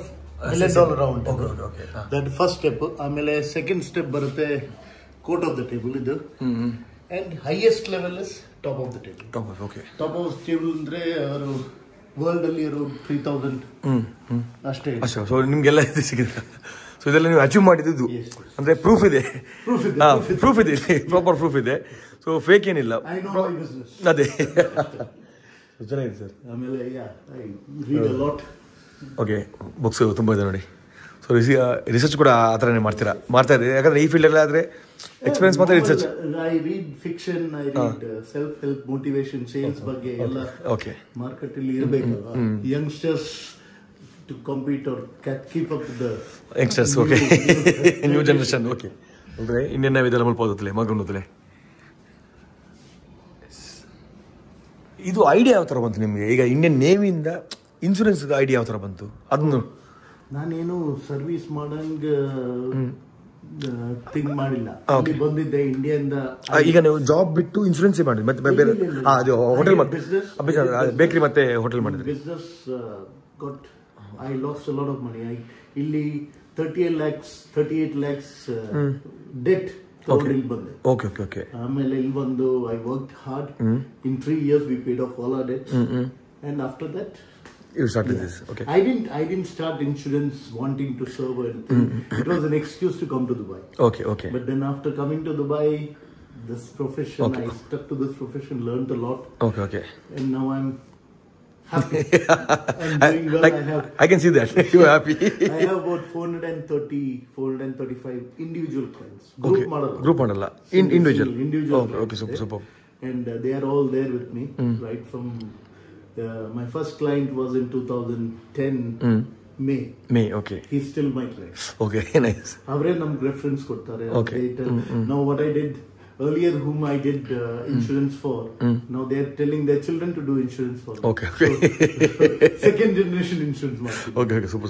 million round table. Okay. That first step. ಆಮೇಲೆ second step ಬರುತ್ತೆ court of the table ಇದು. And highest level is top of the table. Top of the table ಅಂದ್ರೆ ಅವರು world ಅಲ್ಲಿ ಇರೋ 3000 ಅಷ್ಟೇ. ಸೊ ನಿಮ್ಗೆಲ್ಲ ಇದು ಸಿಗುತ್ತೆ. ಸೊ ಇದೆಲ್ಲ ನೀವು ಅಚೀವ್ ಮಾಡಿದ್ದು ಅಂದ್ರೆ ಪ್ರೂಫ್ ಇದೆ, ಪ್ರಾಪರ್ ಪ್ರೂಫ್ ಇದೆ. ಸೊ ಫೇಕ್ ಏನಿಲ್ಲ. ಅದೇ ಚೆನ್ನಾಗಿದೆ ಸರ್. ಆಮೇಲೆ read a lot. Okay, books ತುಂಬ ಇದೆ ನೋಡಿ. ಸೊ ರಿಸರ್ಚ್ ಕೂಡ ಆ ಥರನೇ ಮಾಡ್ತಾ ಇದೆ. ಯಾಕಂದ್ರೆ ಈ ಫೀಲ್ಡ್ ಎಲ್ಲ ಆದರೆ ಎಕ್ಸ್ಪೀರಿಯನ್ಸ್ ಮತ್ತೆ research. I read fiction, I read self help, motivation, sales ಬಗ್ಗೆ ಎಲ್ಲ. ಓಕೆ, ಮಾರ್ಕೆಟ್ ಅಲ್ಲಿ ಇರಬೇಕಲ್ಲ youngsters to compete or keep up with the youngsters. Okay, new generation. Okay, ಅಂದ್ರೆ ಇನ್ನೇನು ನಾವು ಇದೆಲ್ಲ ಮಲ್ಪೋದತ್ತಲೆ ಮಗನೋದಲೆ. ಇದು ಐಡಿಯಾ ಯಾವ ಥರ ಬಂತು ನಿಮಗೆ? ಈಗ ಇಂಡಿಯನ್ ನೇವಿಯಿಂದ ಇನ್ಶೂರೆನ್ಸ್ ಐಡಿಯಾ ಯಾವ ಥರ ಬಂತು? ಅದನ್ನು ನಾನೇನು ಸರ್ವಿಸ್ ಮಾಡಂಗ ಥಿಂಕ್ ಮಾಡಿಲ್ಲ. ಬಂದಿದ್ದೆ ಇಂಡಿಯಾದಿಂದ. ಈಗ ನೀವು ಜಾಬ್ ಬಿಟ್ಟು ಇನ್ಶೂರೆನ್ಸ್ ಮಾಡಿದ್ರಿ ಮತ್ತೆ ಬೇರೆ ಹೋಟೆಲ್ ಬೇಕರಿ ಮತ್ತೆ ಹೋಟೆಲ್ ಮಾಡಿದ್ರಿ? Business got I lost a lot of money. ಇಲ್ಲಿ 38 lakhs debt ತಗೊಂಡು ಬಂದೆ. Okay okay okay. ಆಮೇಲೆ ಇಲ್ಲಿ ಬಂದು I worked hard. In 3 years we paid off all our debts. And after that you started this. Okay. I didn't start insurance wanting to serve or anything. It was an excuse to come to Dubai. Okay, okay. But then after coming to Dubai, this profession, I stuck to this profession, learned a lot. Okay, okay. And now I'm happy. I'm doing well. Like, I can see that. You're happy. I have about 435 individual clients. Group model. Group model. Individual. Okay, super. And they are all there with me, right from my first client was in 2010 May. Okay. He's still my client. Okay, nice. Avre nam reference kodtare. Okay. Now what I did earlier, whom I did insurance for, now they are telling their children to do insurance for them. Okay. So, second generation insurance market. Okay, super.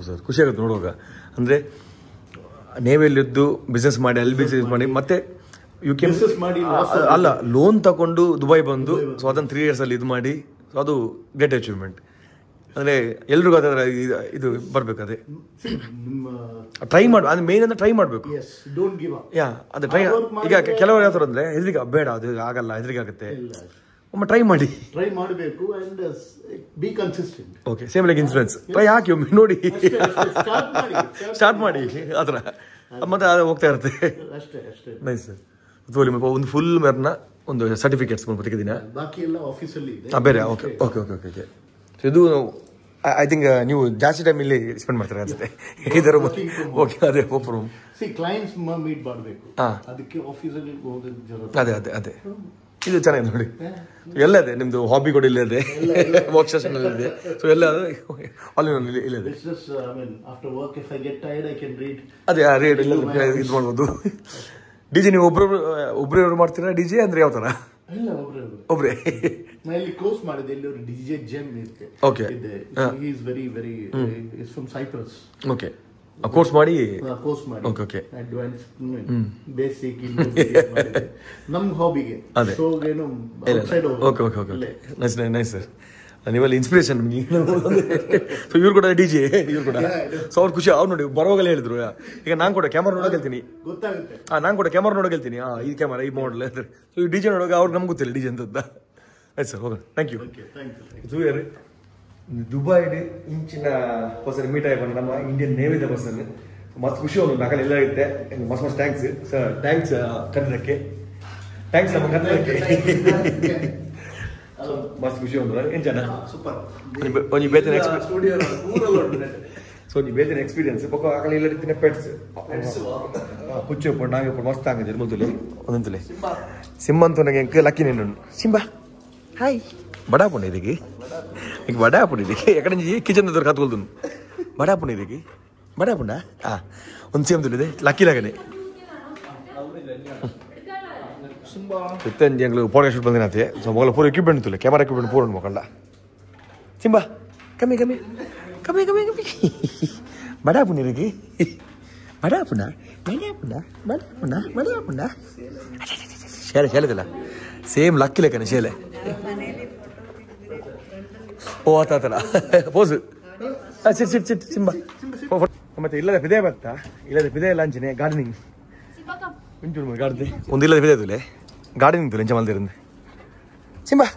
Sir, ಖುಷಿ ಆಗುತ್ತೆ ನೋಡುವಾಗ. ಅಂದರೆ ನೇವಿಯಲ್ಲಿದ್ದು business ಮಾಡಿ ಅಲ್ಲಿ business ಮಾಡಿ ಮತ್ತೆ you can ಅಲ್ಲ loan ತಗೊಂಡು ದುಬೈ ಬಂದು ಸೊ ಅದನ್ನು 3 years ಅಲ್ಲಿ ಇದು ಮಾಡಿ ಸೊ ಅದು ಗ್ರೇಟ್ ಅಚೀವ್ಮೆಂಟ್. ಅಂದರೆ ಎಲ್ರಿಗೂ ಅದಾದ್ರೆ ಇದು ಬರಬೇಕು. ಅದೇ ಟ್ರೈ ಮಾಡಿ, ಅದು ಮೇನ್ ಅಂದ್ರೆ ಟ್ರೈ ಮಾಡಬೇಕು. ಯಾ ಅದು ಟ್ರೈ. ಈಗ ಕೆಲವರು ಯಾವ ಥರ ಅಂದರೆ ಹೆದರಿಕೆ, ಬೇಡ ಅದು ಆಗಲ್ಲ, ಹೆದರಿಕೆ ಆಗುತ್ತೆ, ಒಮ್ಮೆ ಟ್ರೈ ಮಾಡಬೇಕು. And be consistent. Okay, same like insurance try ಹಾಕಿ ಒಮ್ಮೆ ನೋಡಿ, ಸ್ಟಾರ್ಟ್ ಮಾಡಿ ಆ ಥರ ಮತ್ತೆ ಅದು ಹೋಗ್ತಾ ಇರುತ್ತೆ. ಅಷ್ಟೇ. Nice sir. ಒಂದು ಫುಲ್ ಮೇರ್ನ ಒಂದು ಸರ್ಟಿಫಿಕೇಟ್ಸ್ ಪ್ರತಿ ದಿನ ಬಾಕಿ ಎಲ್ಲ ಆಫೀಸಲ್ಲಿ ಇದೆ ಬೇರೆ. ಓಕೆ. ಸೊ ಇದು ಐ ಥಿಂಕ್ ನೀವು ಜಾಸ್ತಿ ಟೈಮ್ ಇಲ್ಲಿ ಸ್ಪೆಂಡ್ ಮಾಡ್ತಾರೆ ಅನ್ಸುತ್ತೆ ಇದರ. ಓಕೆ, ಅದೇ ಹೋಪ್ ರೂಮ್. ಕ್ಲೈಂಟ್ಸ್ ಮೀಟ್ ಮಾಡಬೇಕು, ಅದಕ್ಕೆ ಆಫೀಸಲ್ಲಿ ಹೋಗೋದು. ಅದೇ ಇದು ಚೆನ್ನಾಗಿದೆ ನೋಡಿ. ಎಲ್ಲ ಇದೆ ನಿಮ್ದು ಹಾಬಿ ಕೂಡ ಇಲ್ಲೇ ಇದೆ, ವರ್ಕ್ ಸೆಷನ್ ಇದೆ. ಸೊ ಎಲ್ಲ ಆಲ್ ಇಲ್ಲದೆ ಅದೇ ರೇಟ್ ಇಲ್ಲ ಇದು ಮಾಡ್ಬೋದು. ಡಿಜೆ ನೀವು ಒಬ್ರು ಮಾಡ್ತೀರಾ? ಡಿಜೆ ಅಂದ್ರೆ ಯಾವ ತರ? ಒಬ್ರೇ ಕೋರ್ಸ್ ಮಾಡಿದೆ ಇಲ್ಲಿ ಒಂದು ಡಿಜೆ ಜೆಮ್ ಇದೆ. Okay. He is very is from Cyprus. Okay, course ಮಾಡಿ ಓಕೆ ಅಡ್ವಾನ್ಸ್ ಬೇಸಿಕ್ ನಮ್ಮ ಹಾಬಿಗೆ. Okay nice sir. ನೀವೆಲ್ಲ ಇನ್ಸ್ಪಿರೇಷನ್ ನಮಗೆ. ಸೊ ಇವ್ರು ಕೂಡ ಡಿಜೆ, ಇವ್ರು ಕೂಡ. ಸೊ ಅವ್ರು ಖುಷಿ. ಅವ್ರು ನೋಡಿ ಬರೋವಾಗಲೇ ಹೇಳಿದ್ರು, ಈಗ ನಾನು ಕೂಡ ಕ್ಯಾಮರಾ ನೋಡೋಕೆ ಹೇಳ್ತೀನಿ. ನಾನು ಕೂಡ ಕ್ಯಾಮರಾ ನೋಡೋಕೆ ಹೇಳ್ತೀನಿ, ಈ ಕ್ಯಾಮರಾ ಈ ಮಾಡಲ್ ಅಂದ್ರೆ. ಸೊ ಈ ಡಿಜೆ ನೋಡೋಕೆ ಅವ್ರಿಗೆ ನಮ್ಗೆ ಗೊತ್ತಿಲ್ಲ ಡಿಜೆ ಅಂತ. ಆಯ್ತು ಸರ್, ಹೋಗೋಣ. Thank you. ದುಬೈ ಇಂಚಿನ ಪರ್ಸನ್ ಮೀಟ್ ಆಗಿ ನಮ್ಮ ಇಂಡಿಯನ್ ನೇವಿದ ಪರ್ಸನ್ ಮಸ್ತ್ ಖುಷಿ. ಒಂದು ನಾಲ್ಕಲ್ಲಿ ಎಲ್ಲ ಇರುತ್ತೆ. ಮಸ್ತ್ ಥ್ಯಾಂಕ್ಸ್ ಸರ್. ಥ್ಯಾಂಕ್ಸ್ ಕನ್ನಡಕ್ಕೆ. ಥ್ಯಾಂಕ್ಸ್ ನಮ್ಮ ಕನ್ನಡಕ್ಕೆ. ಮಸ್ತ್ ಖುಷಿ ಒಂದು ಏನು ಜನ ಸೂಪರ್. ಒಂದು ಬೇತಿನ ಸೊ ನೀವು ಬೇತಿನ ಎಕ್ಸ್ಪೀರಿಯನ್ಸ್ ಪಕ್ಕ ಆಕಲಿ ಎಲ್ಲ ರೀತಿಯ ಪೆಟ್ಸ್ ಕುಚ್ಚು ನಾಗೆ ಮಸ್ತ್ ಆಗಿದೆ. ಮೊದಲು ಒಂದೊಂದಲೇ ಸಿಂಬಂತು ನನಗೆ ಎಂಕ ಲಕ್ಕಿ నేను ಸಿಂಬಾ ಹಾಯ್ ಬಡಾಪುಣ ಇದಕ್ಕೆ ಈಗ ಬಡಾಪುಣ ಇದಕ್ಕೆ ಎಕಡೆ ಕಿಚನ್ ದೊರ ಕತ್ಕೊಳ್ತು ಬಡಾಪುಣ ಇದಕ್ಕೆ ಬಡ ಪುಂಡ ಹಾಂ ಒಂದು ಸೇಮ್ ತುಳಿದೆ ಲಕ್ಕಿಲಾಗನೆ ಇತ್ತಂಜಿ ಎಂಗ್ಳು ಫೋಟೋ ಶೂಟ್ ಬಂದಿನತ್ತೆ ಸೊ ಮೊಗಲ ಪೂರ ಎಕ್ವಿಪ್ಮೆಂಟ್ ತುಲೆ ಕ್ಯಾಮರಾ ಎಕ್ವಿಪ್ಮೆಂಟ್ ಪೂರ ಮೊಕಂಡ ಸಿಂಬಾ ಕಮ್ಮಿ ಕಮ್ಮಿ ಕಮ್ಮಿ ಕಮ್ಮಿ ಕಮ್ಮಿ ಬಡ ಪುಣ್ಯರಿಗೆ ಬಡ ಪುಣ್ಣ ಬಡ ಪುಣ್ಣ ಬಡ ಪುಣ್ಣ ಬಡ ಪುಣ್ಣ ಶೇಲೆ ಶೇಲೆದಿಲ್ಲ ಸೇಮ್ ಲಕ್ಕಿ ಲೆಕ್ಕನೆ ಶೇಲೆ ಓ ಆತಲ್ಲ ಪೋಸು ಸಿಟ್ ಸಿಟ್ ಸಿಟ್ ಸಿಂಬಾ ಮತ್ತೆ ಇಲ್ಲದ ಪಿದೆ ಬರ್ತಾ ಇಲ್ಲದ ಪಿದೆ ಲಾಂಚನೆ ಗಾರ್ಡನಿಂಗ್ ಒಂಚೂರು ಗಾರ್ಡನ್ ಒಂದು ಇಲ್ಲದ ಪಿದೆ ತುಲೆ ಗಾರ್ಡನಿಂಗ್ ತುಲೆ ಎಂಚ ಮಲ್ದಿರಂದು ಸಿಂಬಾ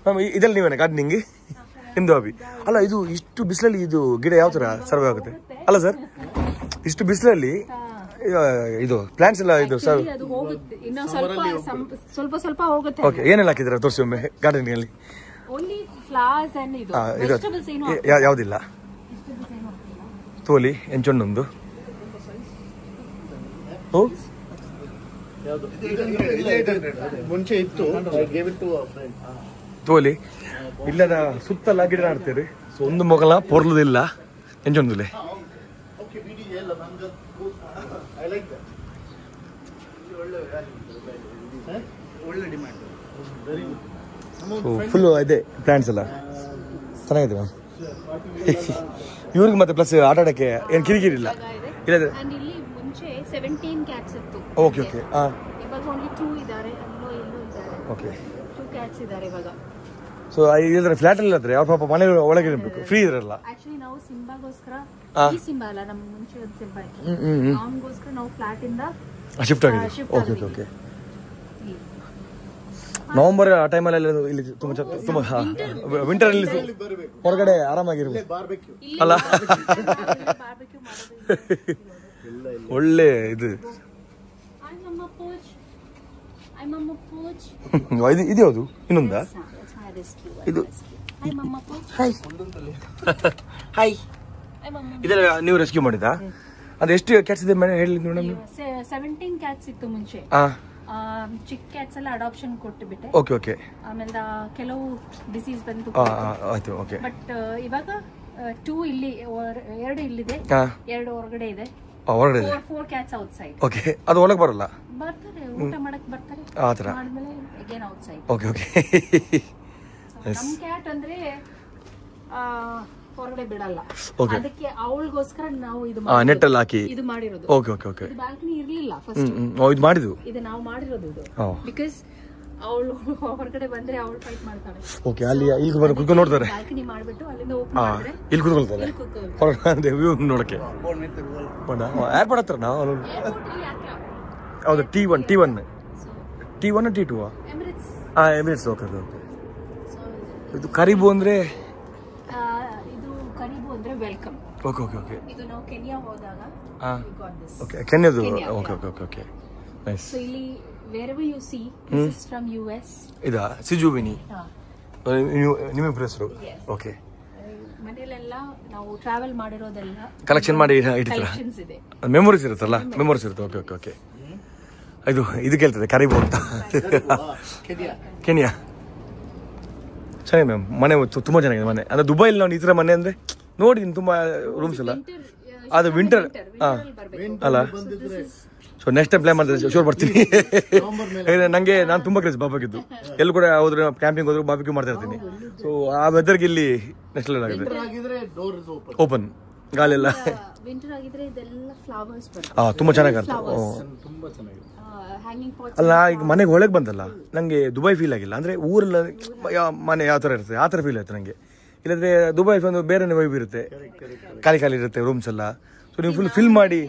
ಮ್ಯಾಮ್ ಇದೆಲ್ಲ ನೀವೇನ ಗಾರ್ಡನಿಂಗ್ ಎಂದು ಅಭಿ ಅಲ್ಲ ಇದು ಇಷ್ಟು ಬಿಸಿಲಲ್ಲಿ ಇದು ಗಿಡ ಯಾವ ಥರ ಸರ್ವೆ ಆಗುತ್ತೆ ಅಲ್ಲ ಸರ್ ಇಷ್ಟು ಬಿಸಿಲಲ್ಲಿ ಇದು ಪ್ಲಾಂಟ್ಸ್ ಎಲ್ಲ ಇದು ಸರ್ ಸ್ವಲ್ಪ ಸ್ವಲ್ಪ ಹೋಗುತ್ತೆ ಓಕೆ ಏನೆಲ್ಲ ಹಾಕಿದ್ದೀರಾ ತೋರಿಸಿ ಒಮ್ಮೆ ಗಾರ್ಡನಿಂಗ್ ಅಲ್ಲಿ ಯಾವುದಿಲ್ಲ ತೋಲಿ ಎಂಚೊಂದೊಂದು ಮುಂಚೆ ಇತ್ತು ತೋಲಿ ಇಲ್ಲದ ಸುತ್ತಲ್ಲ ಗಿಡ ಆಡ್ತೀರಿ ಸೊ ಒಂದು ಮೊಗಲ ಪೊರ್ಲುದಿಲ್ಲ ಎಂಚೊಂದುಲೆ ಫುಲ್ ಇದೆ ಪ್ಲಾಂಟ್ಸ್ ಎಲ್ಲ ಚೆನ್ನಾಗಿದೆ ಮ್ಯಾಮ್ ಇವ್ರಿಗೆ ಮತ್ತೆ ಪ್ಲಸ್ ಆಟ ಆಡಕ್ಕೆ ಏನು ಕಿರಿಕಿರಿ ಇಲ್ಲ ಇಲ್ಲದೆ ಮುಂಚೆ 17 ಕ್ಯಾಟ್ಸ್ ಇತ್ತು ಓಕೆ ಓಕೆ ಹಾಂ ಇವಾಗ ಓನ್ಲಿ 2 ಇದ್ದಾರೆ ಅಲ್ಲೋ ಇಲ್ಲೋ ಇದ್ದಾರೆ ಓಕೆ 2 ಕ್ಯಾಟ್ಸ್ ಇದ್ದಾರೆ ಇವಾಗ ಸೊ ಇಲ್ಲದ್ರೆ ಫ್ಲಾಟ್ ಅಲ್ಲಿ ಇದ್ರೆ ಅವ್ರ ಪಾಪ ಮನೆ ಒಳಗೆ ಇರಬೇಕು ಫ್ರೀ ಇರಲ್ಲ ಆಕ್ಚುಲಿ ನಾವು ಸಿಂಬಾಗೋಸ್ಕರ ಈ ಸಿಂಬಾ ಅಲ್ಲ ನಮ್ಮ ಮುಂಚೆ ಒಂದು ಸಿಂಬಾ ಇತ್ತು ಅವನಿಗೋಸ್ಕರ ನಾವು ಫ್ಲಾಟ್ ಇಂದ ಶಿಫ್ಟ್ ಆಗಿದೆ ಓಕೆ ಓಕೆ ಓಕೆ ನವೆಂಬರ್ ಆ ಟೈಮಲ್ಲಿ ಇಲ್ಲಿ ತುಂಬ ವಿಂಟರ್ ಅಲ್ಲಿ ಹೊರಗಡೆ ಆರಾಮಾಗಿರ್ಬೇಕು ಅಲ್ಲ ಒಳ್ಳೆ ಇದು ಇದು ಯಾವುದು ಇನ್ನೊಂದಾ ಇದು ಹಾಯ್ ಇದೆಲ್ಲ ನೀವು ರೆಸ್ಕ್ಯೂ ಮಾಡಿದಾ ಅದು ಎಷ್ಟು ಕ್ಯಾಟ್ಸ್ ಇದೆ ಹೇಳಿ ಮೇಡಮ್ 17 ಕ್ಯಾಟ್ಸ್ ಇತ್ತು ಮುಂಚೆ ಚಿಕ್ಕ ಕ್ಯಾಟ್ಸ್ ಎಲ್ಲ ಅಡಾಪ್ಷನ್ ಕೊಟ್ಟುಬಿಟ್ಟೆ ಓಕೆ ಓಕೆ ಆಮೇಲೆ ಕೆಲವು ಡಿಸೀಸ್ ಬಂತು ಆಯ್ತು ಓಕೆ ಬಟ್ ಇವಾಗ 2 ಇಲ್ಲಿ 2 ಇಲ್ಲಿದೆ 2 ಹೊರಗಡೆ ಇದೆ ಹೊರಗಡೆ 4 ಕ್ಯಾಟ್ಸ್ ಔಟ್ಸೈಡ್ ಓಕೆ ಅದು ಒಳಗೆ ಬರಲ್ಲ ಬರ್ತಾರೆ ಊಟ ಮಾಡಕ್ ಬರ್ತಾರೆ ಆ ಥರ ಆದ್ಮೇಲೆ ಅಗೇನ್ ಔಟ್ಸೈಡ್ ಓಕೆ ಓಕೆ ನಮ್ಮ ಕ್ಯಾಟ್ ಅಂದ್ರೆ ಹೊರಗಡೆ ಬಿಡಲ್ಲ ಅದಕ್ಕೆ ಅವಳಿಗೋಸ್ಕರ ನಾವು ಇದು ನೆಟ್ ಅಲ್ಲಿ ಹಾಕಿ ಇದು ಮಾಡಿರೋದು ಓಕೆ ಓಕೆ ಓಕೆ ಬಾಲ್ಕನಿ ಇರ್ಲಿಲ್ಲ ಫಸ್ಟ್ ಇದು ಮಾಡಿದ್ದು ಇದು ನಾವು ಮಾಡಿರೋದು ಇದು ಬಿಕಾಸ್ ಅವಳು ಹೊರಗಡೆ ಬಂದ್ರೆ ಅವಳು ಫೈಟ್ ಮಾಡ್ತಾಳೆ ಓಕೆ ಅಲ್ಲಿ ಇಲ್ಲಿ ಕುತ್ಕೊಂಡು ನೋಡ್ತಾರೆ ಬಾಲ್ಕನಿ ಮಾಡ್ಬಿಟ್ಟು ಅಲ್ಲಿಂದ ಓಪನ್ ಮಾಡಿದ್ರೆ ಇಲ್ಲಿ ಕುತ್ಕೊಳ್ತಾರೆ ಹೊರಗಡೆ ವ್ಯೂ ನೋಡಕ್ಕೆ ಏರ್ಪೋರ್ಟ್ ಹತ್ರ ನಾವು ಹೌದು T1 T1 T2 Emirates okay okay ಇದು ಕರಿಬು ಅಂದ್ರೆ ಇದು ಕರಿಬು ಅಂದ್ರೆ ವೆಲ್ಕಮ್ ಓಕೆ ಓಕೆ ಓಕೆ ಇದು ನಾವು ಕೆನ್ಯಾ ಹೋದಾಗ ಓಕೆ ಕೆನ್ಯಾದು okay okay okay okay nice so ಇಲ್ಲಿ wherever you see this is from US ಇದಾ ಸಿಜುವಿನಿ ನಿಮ್ಮ ಹೆಸರು ಓಕೆ ಮನೆಯಲ್ಲೆಲ್ಲ ನಾವು ಟ್ರಾವೆಲ್ ಮಾಡಿರೋದೆಲ್ಲ ಕಲೆಕ್ಷನ್ ಮಾಡಿ ಇಟ್ಟಿರ್ತಾರೆ ಕಲೆಕ್ಷನ್ಸ್ ಇದೆ ಮೆಮೊರೀಸ್ ಇರುತ್ತಲ್ಲ ಮೆಮೊರೀಸ್ ಇರುತ್ತೆ ಓಕೆ ಓಕೆ ಓಕೆ ಇದು ಕೇಳ್ತದೆ ಕರಿಬು ಅಂತ ಕೆನ್ಯಾ ಚೆನ್ನಾಗಿದೆ ಮ್ಯಾಮ್ ಮನೆ ತುಂಬ ಚೆನ್ನಾಗಿದೆ ಮನೆ ಅಂದ್ರೆ ದುಬೈಲಿ ನಾವು ಈ ಥರ ಮನೆ ಅಂದರೆ ನೋಡಿದ್ದೀನಿ ತುಂಬ ರೂಮ್ಸ್ ಎಲ್ಲ ಅದು ವಿಂಟರ್ ಅಲ್ಲ ಸೊ ನೆಕ್ಸ್ಟ್ ಟೈಮ್ ಪ್ಲಾನ್ ಮಾಡಿದ್ರೆ ಶೋರ್ ಬರ್ತೀನಿ ನನಗೆ ನಾನು ತುಂಬ ಕ್ರೇಜ್ ಬಾರ್ಬೆಕ್ಯೂ ಎಲ್ಲಿ ಕೂಡ ಹೋದ್ರೆ ಕ್ಯಾಂಪಿಂಗ್ ಹೋದ್ರೆ ಬಾರ್ಬೆಕ್ಯೂ ಮಾಡ್ತಾ ಇರ್ತೀನಿ ಸೊ ಆ ವೆದರ್ಗೆ ಇಲ್ಲಿ ನೆಕ್ಸ್ಟ್ ಲೆವೆಲ್ ಆಗಿದೆ ಓಪನ್ ಗಾಲೆಲ್ಲ ವಿಂಟರ್ ಆಗಿದ್ರೆ ಇದೆಲ್ಲ ಫ್ಲವರ್ಸ್ ತುಂಬ ಚೆನ್ನಾಗಿರುತ್ತೆ ಅಲ್ಲ ಈಗ ಮನೆಗೆ ಒಳಗೆ ಬಂದಲ್ಲ ನನಗೆ ದುಬೈ ಫೀಲ್ ಆಗಿಲ್ಲ ಅಂದರೆ ಊರೆಲ್ಲ ಮನೆ ಯಾವ ಥರ ಇರುತ್ತೆ ಆ ಥರ ಫೀಲ್ ಆಯ್ತು ನನಗೆ ಇಲ್ಲಂದ್ರೆ ದುಬೈ ಒಂದು ಬೇರೆ ವೈಬ್ ಇರುತ್ತೆ ಖಾಲಿ ಖಾಲಿ ಇರುತ್ತೆ ರೂಮ್ಸ್ ಎಲ್ಲ ಸೊ ನೀವು ಫುಲ್ ಫಿಲ್ ಮಾಡಿ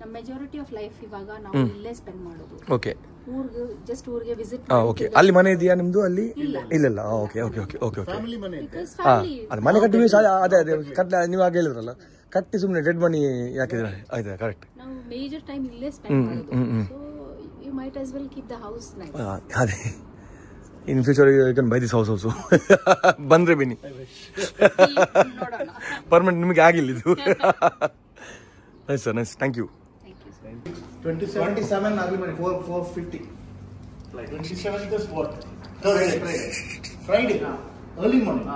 ನಮ್ಮ ಮೆಜಾರಿಟಿ ಆಫ್ ಲೈಫ್ ಇವಾಗ ನಾವು ಇಲ್ಲೇ ಸ್ಪೆಂಡ್ ಮಾಡೋದು ಓಕೆ ಊರಿಗೆ ಜಸ್ಟ್ ಊರಿಗೆ ವಿಸಿಟ್ ಓಕೆ ಅಲ್ಲಿ ಮನೆ ಇದೆಯಾ ನಿಮ್ದು ಅಲ್ಲಿ ಇಲ್ಲ okay okay okay okay okay ಅದು ಮನೆ ಕಟ್ಟಿ ಅದೇ ಅದೇ ಕಟ್ಟ ನೀವು ಆಗ ಹೇಳಿದ್ರಲ್ಲ ಕಟ್ಟಿ ಸುಮ್ಮನೆ ಡೆಡ್ ಮನಿ ಯಾಕಿದ್ರೆ ಆಯ್ತಾ ಕರೆಕ್ಟ್ ನಾವು ಮೇಜರ್ ಟೈಮ್ ಇಲ್ಲೇ ಸ್ಪೆಂಡ್ ಮಾಡೋದು so you might as well keep the house nice ಅದೇ in future you can buy this house also ಬಂದ್ರೆ ಬನ್ನಿ ಪರ್ಮನೆಂಟ್ ನಿಮಗೆ ಆಗಿಲ್ಲ ಇದು nice sir nice thank you 27 agreement 450 27th is what? Friday early morning